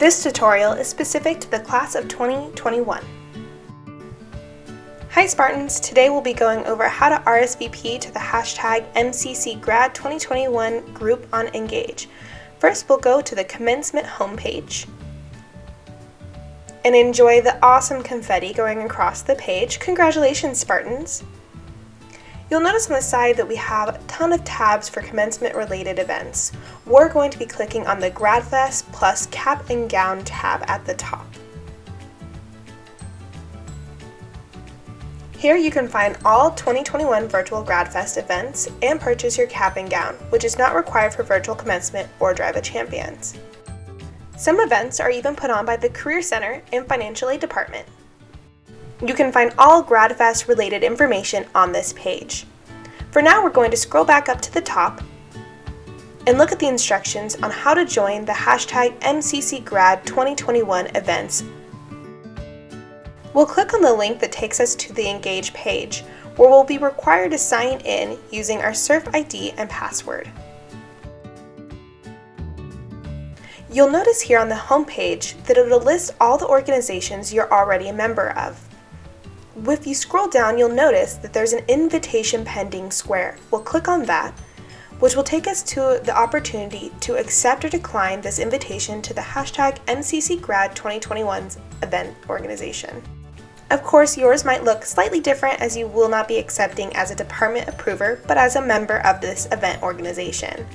This tutorial is specific to the class of 2021. Hi Spartans, today we'll be going over how to RSVP to the hashtag MCCGrad2021 group on Engage. First, we'll go to the Commencement homepage and enjoy the awesome confetti going across the page. Congratulations, Spartans! You'll notice on the side that we have a ton of tabs for commencement-related events. We're going to be clicking on the Gradfest plus Cap and Gown tab at the top. Here you can find all 2021 virtual Gradfest events and purchase your cap and gown, which is not required for virtual commencement or Drive a Champions. Some events are even put on by the Career Center and Financial Aid Department. You can find all Gradfest related information on this page. For now, we're going to scroll back up to the top and look at the instructions on how to join the hashtag MCCGrad2021 events. We'll click on the link that takes us to the Engage page, where we'll be required to sign in using our Surf ID and password. You'll notice here on the home page that it'll list all the organizations you're already a member of. If you scroll down, you'll notice that there's an invitation pending square. We'll click on that, which will take us to the opportunity to accept or decline this invitation to the hashtag MCCGrad2021's event organization. Of course, yours might look slightly different as you will not be accepting as a department approver, but as a member of this event organization.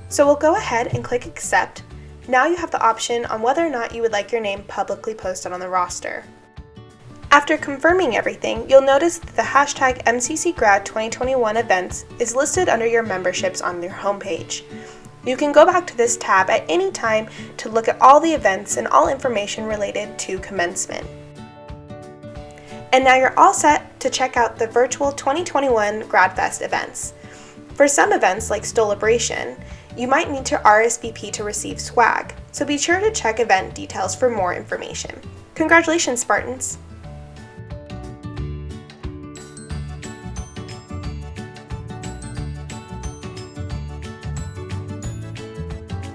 So we'll go ahead and click accept. Now you have the option on whether or not you would like your name publicly posted on the roster. After confirming everything, you'll notice that the hashtag MCCGrad2021 events is listed under your memberships on your homepage. You can go back to this tab at any time to look at all the events and all information related to commencement. And now you're all set to check out the virtual 2021 Gradfest events. For some events like Stolabration, you might need to RSVP to receive swag, so be sure to check event details for more information. Congratulations, Spartans!